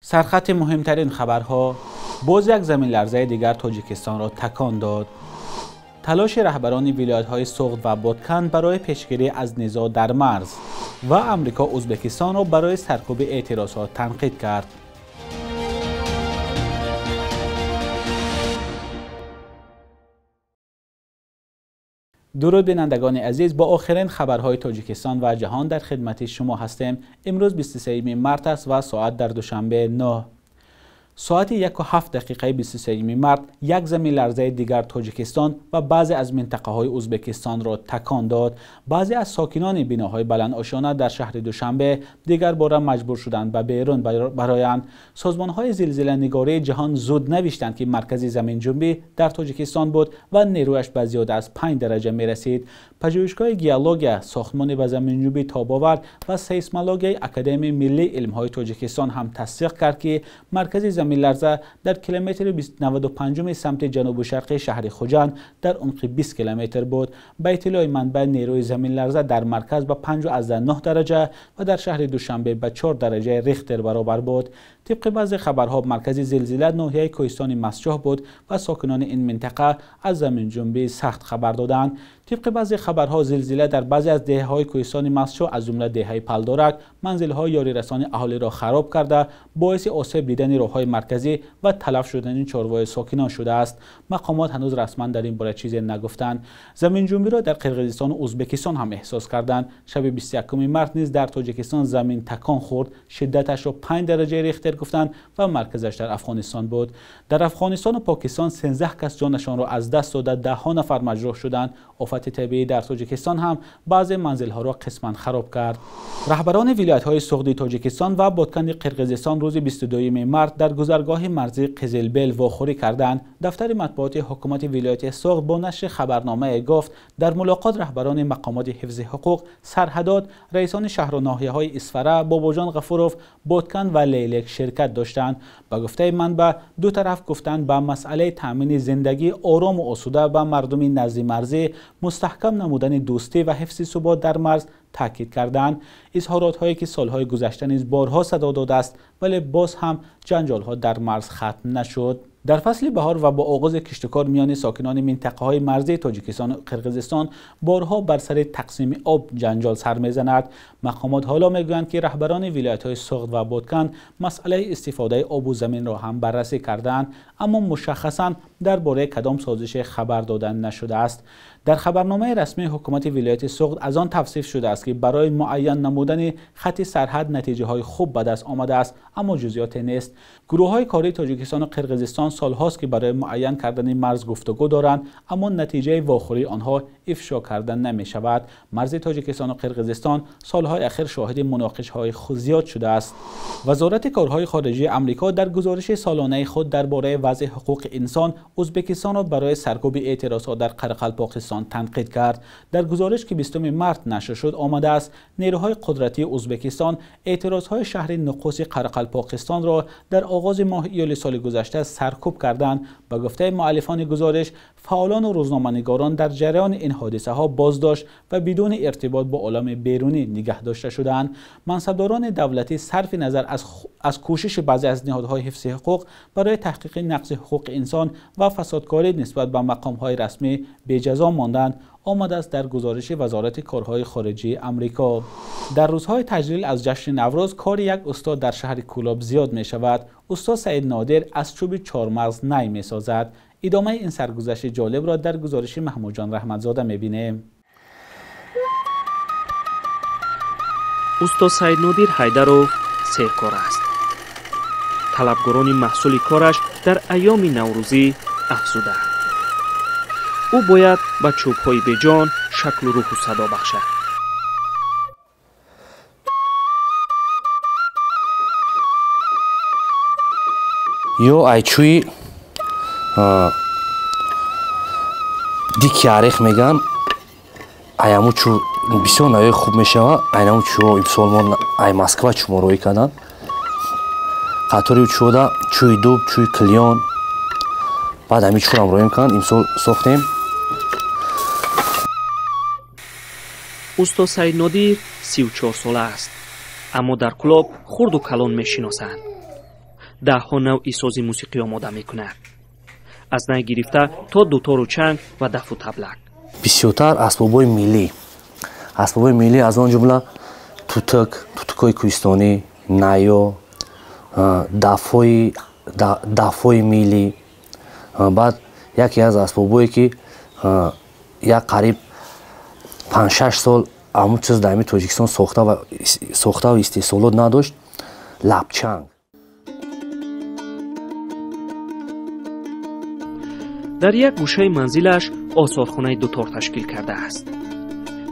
سرخط مهمترین خبرها: باز یک زمین لرزه دیگر تاجیکستان را تکان داد. تلاش رهبران ولایت‌های سغد و بادکن برای پیشگیری از نزاع در مرز و امریکا ازبکستان را برای سرکوب اعتراضات تنقید کرد. درود بینندگان عزیز، با آخرین خبرهای تاجیکستان و جهان در خدمت شما هستیم. امروز 23 مارس است و ساعت در دوشنبه 9 ساعت 1:07 23 مارس یک زمین لرزه دیگر تاجیکستان و بعضی از منطقه های ازبکستان را تکان داد. بعضی از ساکنان بناهای بلند آشانه در شهر دوشنبه دیگر بار مجبور شدند به بیرون برایند. سازمان های زلزله نگاری جهان زود نوشتند که مرکز زمین جنبی در تاجیکستان بود و نیرویش به زیاده از 5 درجه می رسید. پژوهشگاه گیولوژی ساختمان به زمین جنبی تاب آورد و سیسمولوژی اکادمی ملی علم های تاجیکستان هم تصدیق کرد که مرکز زمین لرزه در کیلومتر 95 سمت جنوب شرقی شهر خوجند در عمق 20 کیلومتر بود. به اطلاع منبع، نیروی زمین لرزه در مرکز به 5.9 درجه و در شهر دوشنبه به 4 درجه ریختر برابر بود. طبق بعضی خبرها مرکز زلزله ناحیه کوهستان مسجح بود و ساکنان این منطقه از زمین جنبی سخت خبر دادند. طبق بعضی خبرها زلزله در بعضی از دهه‌های کوهستان مسجح از جمله دهه پلدارک منزل‌های یاری رسانی اهالی را خراب کرده، باعث آسیب دیدن راه‌های مرکزی و تلف شدن چاره‌های ساکنان شده است. مقامات هنوز رسما در این باره چیزی نگفتند. زمین جنبی را در قرقیزستان و ازبکستان هم احساس کردند. شب 21 مارس نیز در تاجیکستان زمین تکان خورد. شدتش را 5 درجه ریختر گفتند و مرکزش در افغانستان بود. در افغانستان و پاکستان 13 کس جانشان را از دست داده، 10 نفر مجروح شدند. آفت طبیعی در تاجیکستان هم بعضی منزل‌ها را قسماً خراب کرد. رهبران ولایت‌های سغدی تاجیکستان و بادکن قرقیزستان روز 22 مارس در گذرگاه مرزی قزلبل واخوری کردند. دفتر مطبوعات حکومت ولایت سغد با نشر خبرنامه گفت در ملاقات رهبران مقامات حفظ حقوق، سرحدات، رئیسان شهر و ناحیه‌های اسفره، باباجان غفوروف، بادکن و لیلک شرکت داشتند. به گفته منبع، دو طرف گفتند به مسئله تامین زندگی آرام و آسوده به مردم نزد مرزی، مستحکم نمودن دوستی و حفظ ثبات در مرز تاکید کردند. اظهارات هایی که سالهای گذشته نیز بارها صدا داده است، ولی باز هم جنجال ها در مرز ختم نشد. در فصل بهار و با آغاز کشت و کار میان ساکنان منطقه های مرزی تاجیکستان و قرقیزستان بارها بر سر تقسیم آب جنجال سر میزند. مقامات حالا میگویند که رهبران ولایت های سغد و بادکن مسئله استفاده آب و زمین را هم بررسی کردند، اما مشخصا درباره کدام سازش خبر دادن نشده است. در خبرنامه رسمی حکومت ولایت سغد از آن توصیف شده است که برای معین نمودن خط سرحد نتیجه های خوب به دست آمده است، اما جزئیات نیست. گروه های کاری تاجیکستان و قرقیزستان سالهاست که برای معین کردن مرز گفتگو دارند، اما نتیجه واخوری آنها افشا کردن نمی شود. مرز تاجیکستان و قرقیزستان سالهای اخیر شاهد مناقشه های زیاد شده است. وزارت کارهای خارجه آمریکا در گزارش سالانه خود درباره وضع حقوق انسان ازبکستان را برای سرکوب اعتراضات در قرقلپاکستان تنقید کرد. در گزارش که 20 مارس نشر شد آمده است نیروهای قدرتی ازبکستان اعتراضهای شهر نخست قرقلپاکستان را در آغاز ماه ایول سال گذشته سرکوب کردند. به گفته مؤلفان گزارش، فعالان و روزنامه‌نگاران در جریان این حادثه ها بازداشت و بدون ارتباط با عالم بیرونی نگه داشته شدند. منصبداران دولتی صرف نظر از کوشش بعضی از نهادهای حفظ حقوق برای تحقیق نقض حقوق انسان و فسادکاری نسبت به مقام‌های رسمی به جزا ماندند، آمده است در گزارش وزارت کارهای خارجه آمریکا. در روزهای تجلیل از جشن نوروز کار یک استاد در شهر کولاب زیاد می شود. استاد سعید نادر از چوب چهارمغز نی می سازد. ادامه این سرگذشت جالب را در گزارش محمود جان رحمتزاده می بینیم. استاد سعید نادر حیدرов سرکار است. طلبگران محصول کارش در ایام نوروزی افزوده. او باید با چوب‌های بجان شکل و روح و صدا بخشد. یو айчӯи дики арех меган аяму чӯ бисёр навъи хуб мешава. айнаму чӯ имсол мо ай Москва чӯмороӣ карданд. қатори чӯда чӯи дуб, чӯи килён, баъд ҳами чӯрам роим карданд. имсол сохтем. استاد سعید نادر 34 ساله است، اما در کلاب خرد و کلان میشناسند. ده‌ها نوع ساز موسیقی آماده می‌کند. از نی گرفته تا دوتار و چنگ و دف و تبلک. بسیارتر اسباب‌های ملی از آن جمله توتک‌های کوهستانی، نیا، دف‌های ملی. بعد یکی از اسباب‌هایی که یک قریب 5-6 سال همون چیز در تاجیکستان ساخته و استحصالات نداشت، لبچنگ. در یک گوشه منزلش آثارخانه دوتار تشکیل کرده است.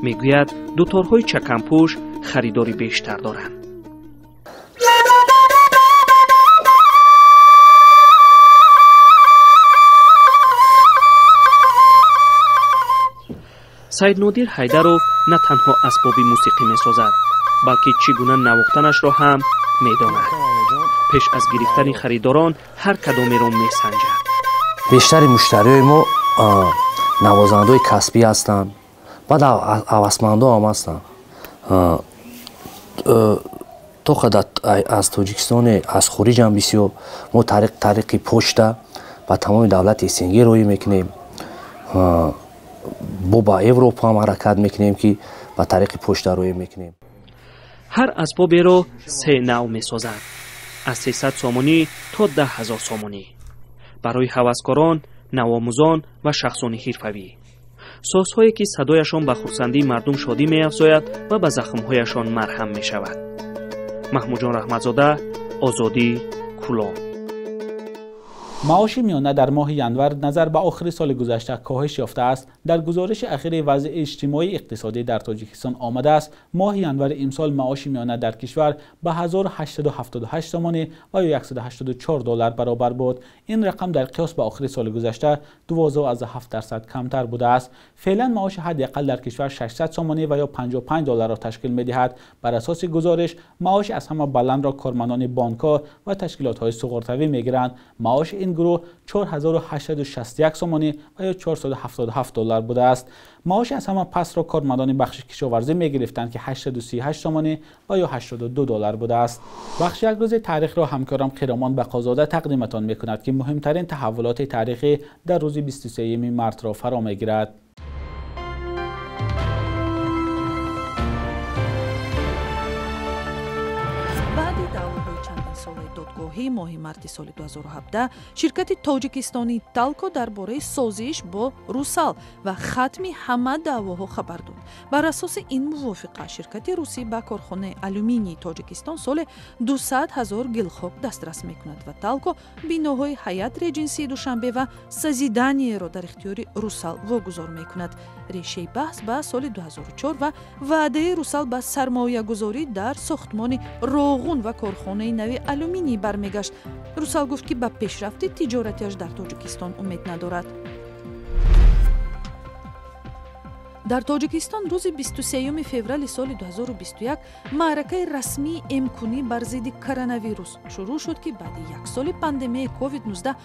میگوید دوتارهای چکمپوش خریداری بیشتر دارند. سید نادر حیدرов نه تنها اسباب موسیقی میسازد، بلکه چگونه نواختنش را هم میداند. پیش از گرفتن خریداران هر کدامی را میسنجد. بیشتر مشتریای ما نوازنده‌های کسبی هستند، بعد هوسمندا هم هستند. تو خود از تاجیکستان از خارج هم بسیار ما طریق پشت و تمام دولت سنگی روی میکنیم. با اروپا هم حرکت میکنیم که با طریق پشت روی میکنیم. هر اسبابی را 3 نوع میسازد، از 300 سامانی تا 10,000 سامانی، برای هوسکاران، نوآموزان و شخصان حرفه‌ای. سازهایی که صدایشان به خرسندی مردم شادی می‌افزاید و به زخم‌هایشان مرهم می‌شود. محمود جان رحمتزاده، آزادی، کلان. معاش میانه در ماه ینور نظر به آخر سال گذشته کاهش یافته است. در گزارش اخیر وضع اجتماعی اقتصادی در تاجیکستان آمده است ماه ینور امسال معاش میانه در کشور به 1878 تومان و یا $184 برابر بود. این رقم در قیاس به آخر سال گذشته 12.7% کمتر بوده است. فعلا معاش حداقل در کشور 600 تومان و یا $55 را تشکیل می‌دهد. بر اساس گزارش معاش از همه بلند را کارمندان بانک‌ها و تشکیلات‌های سوغورتوی می‌گیرند. معاش این گروه 4861 سامانی و یا $477 بوده است. معاش از همه پس را کارمندان بخش کشاورزی می گرفتند که 838 سامانی و یا $82 بوده است. بخش یک روز تاریخ را همکارم خیرامان بقازاده تقدیمتان می کند که مهمترین تحولات تاریخی در روز 23 مارت را فرا می گیرد. моҳи марти соли 2017 ширкати тоҷикистони талко дар бораи созиш бо русал ва хатми ҳама даъвоҳо хабар дод. бар асоси ин мувофиқа ширкати русӣ ба корхонаи алюминии тоҷикистон соли 200,000 гилхоб дастрас мекунад ва талко биноҳои ҳаят реҷенсии душанбе ва сазиданиеро дар ихтиёри русал вогузор мекунад. решаи баҳс ба соли 2004 ва ваъдаи русал ба сармоягузорӣ дар сохтмони роғун ва корхонаи нави алюминии бармегашт. русал гуфт ки ба пешрафти тиҷоратиаш дар тоҷикистон умед надорад. дар тоҷикистон рӯзи 23 феврали соли 2021 маъракаи расмии эмкунӣ бар зидди коронавирус шурӯъ шуд ки баъди як соли пандемияи COVID-19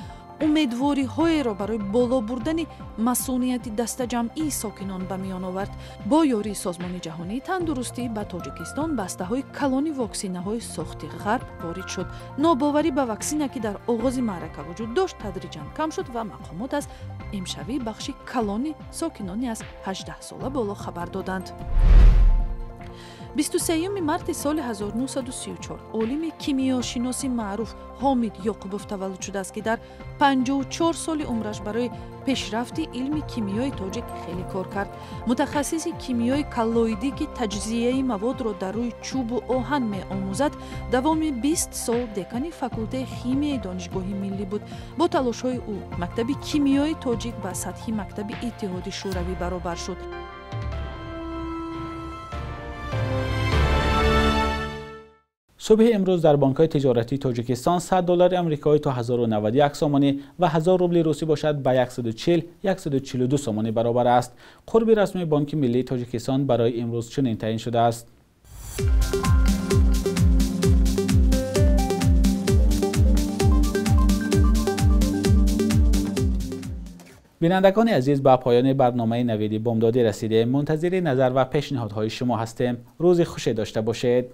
умедвориҳоеро барои боло бурдани масъунияти дастаҷамъии сокинон ба миён овард. бо ёрии созмони ҷаҳонии тандурустӣ ба тоҷикистон бастаҳои калони ваксинаҳои сохти ғарб ворид шуд. нобоварӣ ба ваксина ки дар оғози маърака вуҷуд дошт тадриҷан кам шуд ва мақомот аз имшавии бахши калони сокинони аз 18 сола боло хабар доданд. 23 марти соли 1934 олими кимиёшиноси маъруф ҳомид ёқубов таваллуд шудааст ки дар 54 соли умраш барои пешрафти илми кимиёи тоҷик хеле кор кард. мутахассиси кимиёи коллоидӣ ки таҷзияи маводро дар рӯи чӯбу оҳан меомӯзад давоми 20 сол декани факултаи химияи донишгоҳи миллӣ буд. бо талошҳои ӯ мактаби кимиёи тоҷик ба сатҳи мактаби иттиҳоди шӯравӣ баробар шуд. صبح امروز در بانک‌های تجارتی تاجیکستان $100 آمریکایی تا 1091 سامانی و 1000 روبل روسی باشد به 142 سامانی برابر است. قرب رسمی بانک ملی تاجیکستان برای امروز چنین تعیین شده است. بینندگان عزیز، به پایان برنامه نویدی بامدادی رسیده. منتظر نظر و پیشنهادهای شما هستیم. روز خوشی داشته باشید.